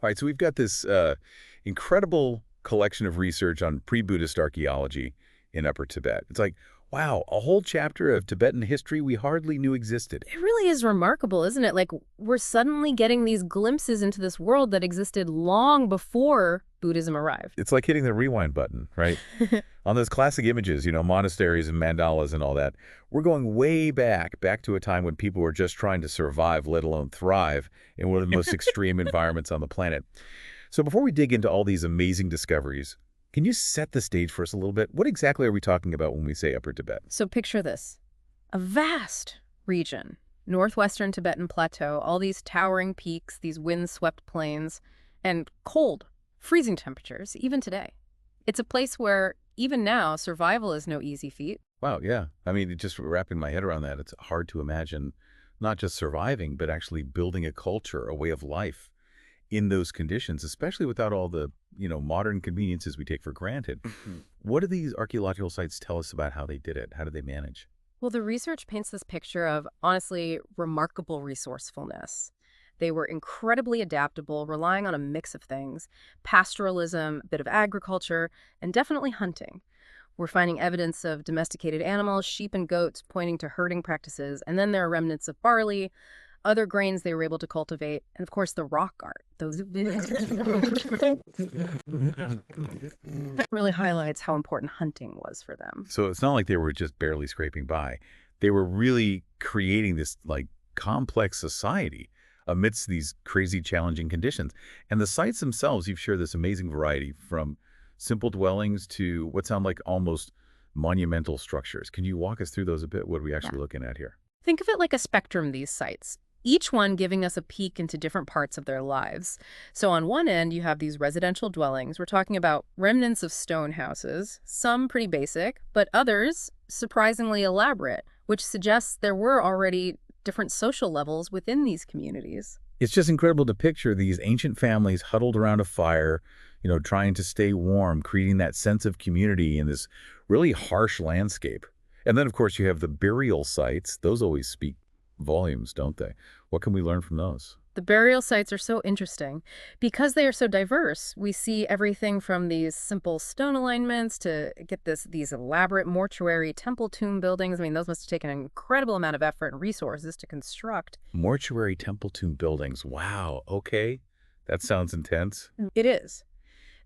All right, so we've got this incredible collection of research on pre-Buddhist archaeology in Upper Tibet. It's like, wow, a whole chapter of Tibetan history we hardly knew existed. It really is remarkable, isn't it? Like, we're suddenly getting these glimpses into this world that existed long before Buddhism arrived. It's like hitting the rewind button, right? On those classic images, monasteries and mandalas and all that, we're going way back to a time when people were just trying to survive, let alone thrive, in one of the most extreme environments on the planet. So before we dig into all these amazing discoveries, can you set the stage for us a little bit? What exactly are we talking about when we say Upper Tibet? So picture this. A vast region, northwestern Tibetan plateau, all these towering peaks, these wind-swept plains, and cold, freezing temperatures, even today. It's a place where, even now, survival is no easy feat. Wow, yeah. I mean, just wrapping my head around that, it's hard to imagine not just surviving, but actually building a culture, a way of life in those conditions, especially without all the, modern conveniences we take for granted. What do these archaeological sites tell us about how they did it? How did they manage? Well, the research paints this picture of, honestly, remarkable resourcefulness. They were incredibly adaptable, relying on a mix of things: pastoralism, a bit of agriculture, and definitely hunting. We're finding evidence of domesticated animals, sheep and goats, pointing to herding practices, and then there are remnants of barley, other grains they were able to cultivate, and of course the rock art. Those that really highlights how important hunting was for them. So it's not like they were just barely scraping by. They were really creating this complex society amidst these crazy challenging conditions. And the sites themselves, you've shared this amazing variety from simple dwellings to what sound like almost monumental structures. Can you walk us through those a bit? What are we actually looking at here? Think of it like a spectrum, these sites, each one giving us a peek into different parts of their lives. So on one end, you have these residential dwellings. We're talking about remnants of stone houses, some pretty basic, but others surprisingly elaborate, which suggests there were already different social levels within these communities. It's just incredible to picture these ancient families huddled around a fire, trying to stay warm, creating that sense of community in this really harsh landscape. And then, of course, you have the burial sites. Those always speak volumes, don't they? What can we learn from those? The burial sites are so interesting because they are so diverse. We see everything from these simple stone alignments to these elaborate mortuary temple tomb buildings. I mean, those must have taken an incredible amount of effort and resources to construct. Mortuary temple tomb buildings. Wow. Okay. That sounds intense. It is.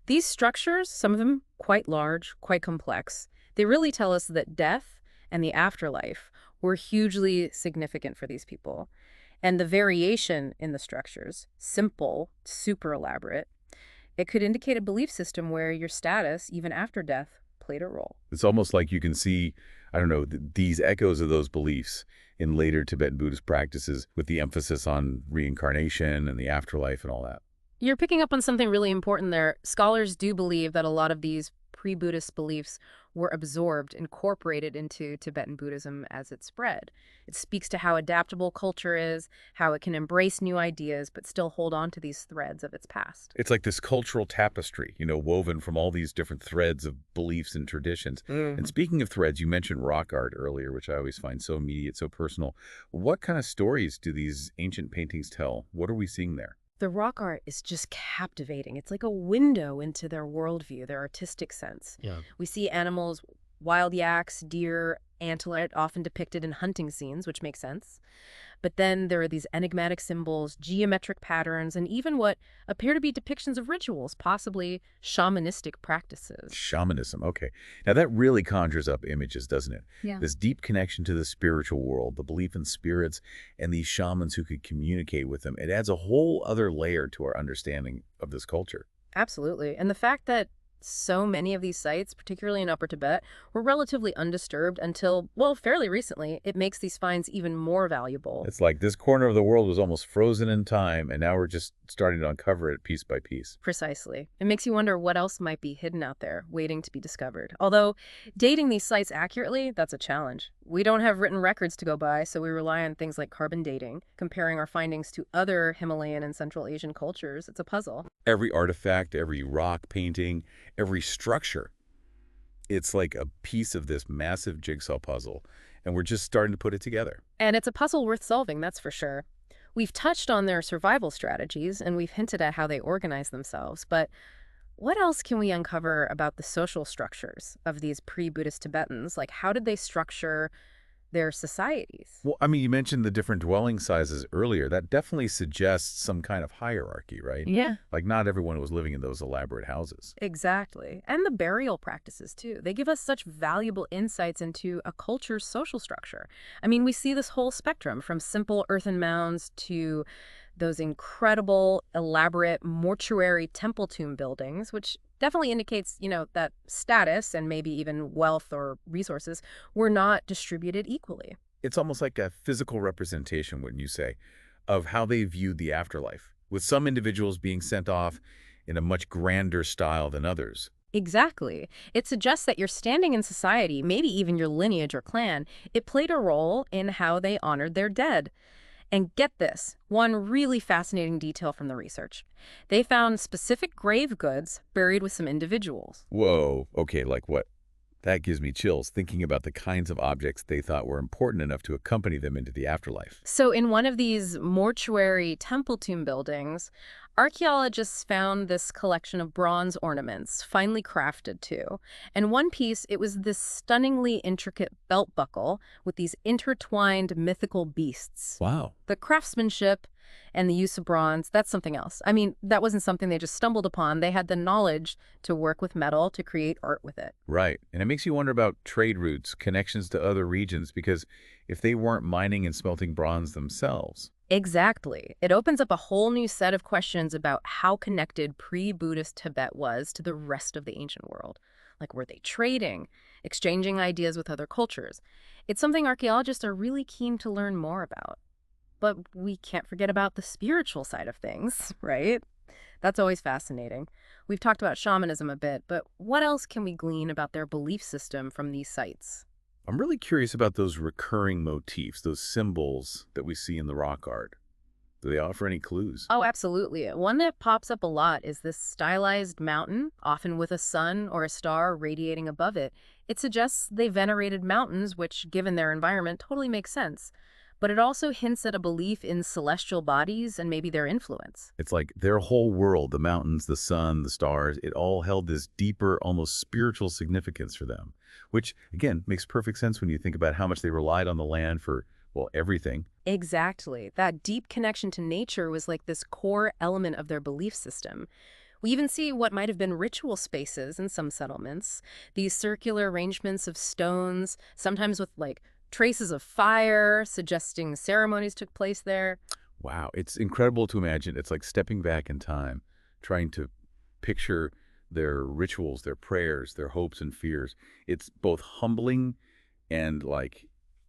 These structures, some of them quite large, quite complex, they really tell us that death and the afterlife were hugely significant for these people. And the variation in the structures, simple, super elaborate, it could indicate a belief system where your status, even after death, played a role. It's almost like you can see, I don't know, these echoes of those beliefs in later Tibetan Buddhist practices with the emphasis on reincarnation and the afterlife and all that. You're picking up on something really important there. Scholars do believe that a lot of these pre-Buddhist beliefs were absorbed, incorporated into Tibetan Buddhism as it spread. It speaks to how adaptable culture is, how it can embrace new ideas, but still hold on to these threads of its past. It's like this cultural tapestry, woven from all these different threads of beliefs and traditions. And speaking of threads, you mentioned rock art earlier, which I always find so immediate, so personal. What kind of stories do these ancient paintings tell? What are we seeing there? The rock art is just captivating. It's like a window into their worldview, their artistic sense. Yeah. We see animals, wild yaks, deer, antelope, often depicted in hunting scenes, which makes sense. But then there are these enigmatic symbols, geometric patterns, and even what appear to be depictions of rituals, possibly shamanistic practices. Shamanism. Okay. Now that really conjures up images, doesn't it? Yeah. This deep connection to the spiritual world, the belief in spirits, and these shamans who could communicate with them. It adds a whole other layer to our understanding of this culture. Absolutely. And the fact that so many of these sites, particularly in Upper Tibet, were relatively undisturbed until, well, fairly recently, it makes these finds even more valuable. It's like this corner of the world was almost frozen in time, and now we're just starting to uncover it piece by piece. Precisely. It makes you wonder what else might be hidden out there, waiting to be discovered. Although, dating these sites accurately, that's a challenge. We don't have written records to go by, so we rely on things like carbon dating, comparing our findings to other Himalayan and Central Asian cultures. It's a puzzle. Every artifact, every rock painting, every structure, it's like a piece of this massive jigsaw puzzle, and we're just starting to put it together. And it's a puzzle worth solving, that's for sure. We've touched on their survival strategies, and we've hinted at how they organize themselves, but what else can we uncover about the social structures of these pre-Buddhist Tibetans? Like, how did they structure their societies? Well, I mean, you mentioned the different dwelling sizes earlier. That definitely suggests some kind of hierarchy, right? Yeah. Like not everyone was living in those elaborate houses. Exactly. And the burial practices, too. They give us such valuable insights into a culture's social structure. I mean, we see this whole spectrum from simple earthen mounds to those incredible, elaborate mortuary temple tomb buildings, which definitely indicates, that status and maybe even wealth or resources were not distributed equally. It's almost like a physical representation, wouldn't you say, of how they viewed the afterlife, with some individuals being sent off in a much grander style than others. Exactly. It suggests that your standing in society, maybe even your lineage or clan, it played a role in how they honored their dead. And get this, one really fascinating detail from the research. They found specific grave goods buried with some individuals. Whoa, okay, like what? That gives me chills thinking about the kinds of objects they thought were important enough to accompany them into the afterlife. So in one of these mortuary temple tomb buildings, archaeologists found this collection of bronze ornaments, finely crafted too. And one piece, it was this stunningly intricate belt buckle with these intertwined mythical beasts. Wow. The craftsmanship and the use of bronze, that's something else. I mean, that wasn't something they just stumbled upon. They had the knowledge to work with metal, to create art with it. Right. And it makes you wonder about trade routes, connections to other regions, because if they weren't mining and smelting bronze themselves. Exactly. It opens up a whole new set of questions about how connected pre-Buddhist Tibet was to the rest of the ancient world. Like, were they trading, exchanging ideas with other cultures? It's something archaeologists are really keen to learn more about. But we can't forget about the spiritual side of things, right? That's always fascinating. We've talked about shamanism a bit, but what else can we glean about their belief system from these sites? I'm really curious about those recurring motifs, those symbols that we see in the rock art. Do they offer any clues? Oh, absolutely. One that pops up a lot is this stylized mountain, often with a sun or a star radiating above it. It suggests they venerated mountains, which, given their environment, totally makes sense. But it also hints at a belief in celestial bodies and maybe their influence. It's like their whole world, the mountains, the sun, the stars, it all held this deeper, almost spiritual significance for them, which, again, makes perfect sense when you think about how much they relied on the land for, well, everything. Exactly. That deep connection to nature was like this core element of their belief system. We even see what might have been ritual spaces in some settlements, these circular arrangements of stones, sometimes with like traces of fire, suggesting ceremonies took place there. Wow, it's incredible to imagine. It's like stepping back in time, trying to picture their rituals, their prayers, their hopes and fears. It's both humbling and like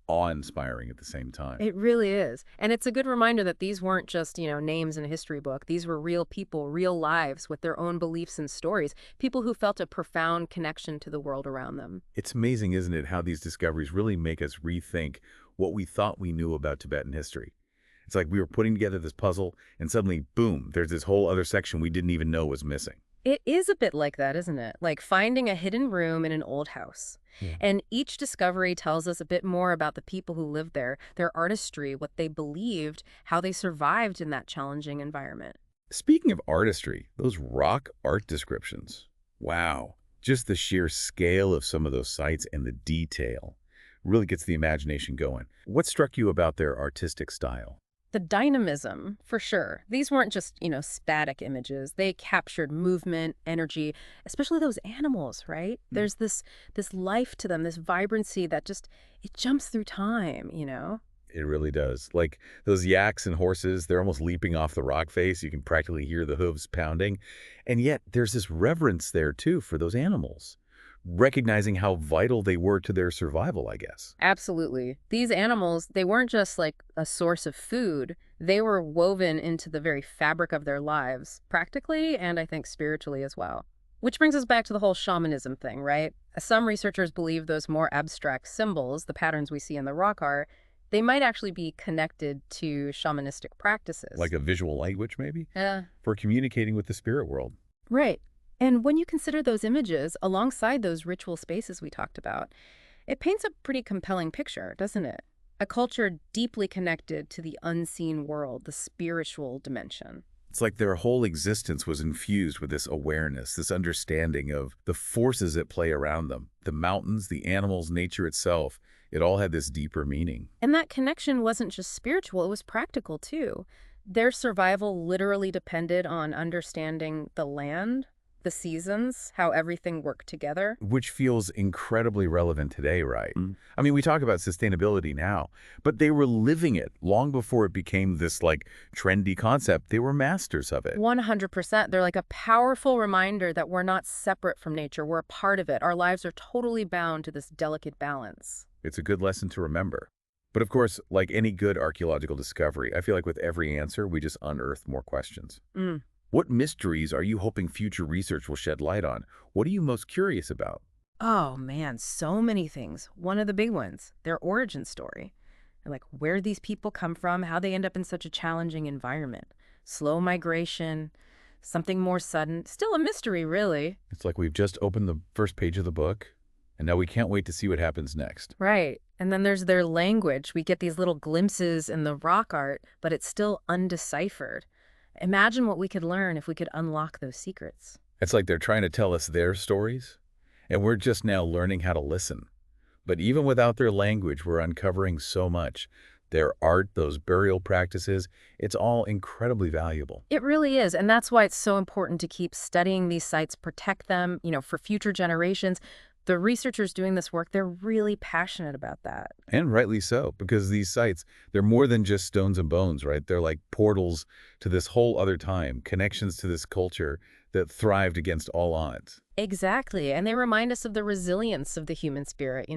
awe-inspiring at the same time. It really is. And it's a good reminder that these weren't just, names in a history book. These were real people, real lives with their own beliefs and stories, people who felt a profound connection to the world around them. It's amazing, isn't it, how these discoveries really make us rethink what we thought we knew about Tibetan history. It's like we were putting together this puzzle, and suddenly, boom, there's this whole other section we didn't even know was missing. It is a bit like that, isn't it? Like finding a hidden room in an old house. Yeah. And each discovery tells us a bit more about the people who lived there, their artistry, what they believed, how they survived in that challenging environment. Speaking of artistry, those rock art descriptions. Wow. Just the sheer scale of some of those sites and the detail really gets the imagination going. What struck you about their artistic style? The dynamism, for sure. These weren't just, static images. They captured movement, energy, especially those animals, right? There's this life to them, this vibrancy that just, it jumps through time. It really does. Like those yaks and horses, they're almost leaping off the rock face. You can practically hear the hooves pounding. And yet there's this reverence there too for those animals, recognizing how vital they were to their survival, I guess. Absolutely. These animals, they weren't just like a source of food. They were woven into the very fabric of their lives, practically and I think spiritually as well. Which brings us back to the whole shamanism thing, right? Some researchers believe those more abstract symbols, the patterns we see in the rock art, they might actually be connected to shamanistic practices. Like a visual language, maybe? Yeah. For communicating with the spirit world. Right. And when you consider those images alongside those ritual spaces we talked about, it paints a pretty compelling picture, doesn't it? A culture deeply connected to the unseen world, the spiritual dimension. It's like their whole existence was infused with this awareness, this understanding of the forces at play around them. The mountains, the animals, nature itself, it all had this deeper meaning. And that connection wasn't just spiritual, it was practical too. Their survival literally depended on understanding the land, the seasons, how everything worked together. Which feels incredibly relevant today, right? I mean, we talk about sustainability now, but they were living it long before it became this like trendy concept. They were masters of it. 100%. They're like a powerful reminder that we're not separate from nature. We're a part of it. Our lives are totally bound to this delicate balance. It's a good lesson to remember. But of course, like any good archaeological discovery, I feel like with every answer, we just unearth more questions. Mm. What mysteries are you hoping future research will shed light on? What are you most curious about? Oh man, so many things. One of the big ones, their origin story. And like where these people come from, how they end up in such a challenging environment. Slow migration, something more sudden. Still a mystery, really. It's like we've just opened the first page of the book, and now we can't wait to see what happens next. Right. And then there's their language. We get these little glimpses in the rock art, but it's still undeciphered. Imagine what we could learn if we could unlock those secrets. It's like they're trying to tell us their stories, and we're just now learning how to listen. But even without their language, we're uncovering so much. Their art, those burial practices, it's all incredibly valuable. It really is. And that's why it's so important to keep studying these sites, protect them, for future generations. The researchers doing this work, they're really passionate about that. And rightly so, because these sites, they're more than just stones and bones, right? They're like portals to this whole other time, connections to this culture that thrived against all odds. Exactly. And they remind us of the resilience of the human spirit,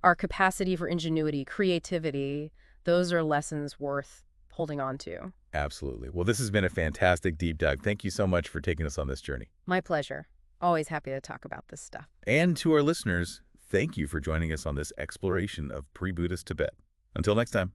our capacity for ingenuity, creativity. Those are lessons worth holding on to. Absolutely. Well, this has been a fantastic deep dive. Thank you so much for taking us on this journey. My pleasure. Always happy to talk about this stuff. And to our listeners, thank you for joining us on this exploration of pre-Buddhist Tibet. Until next time.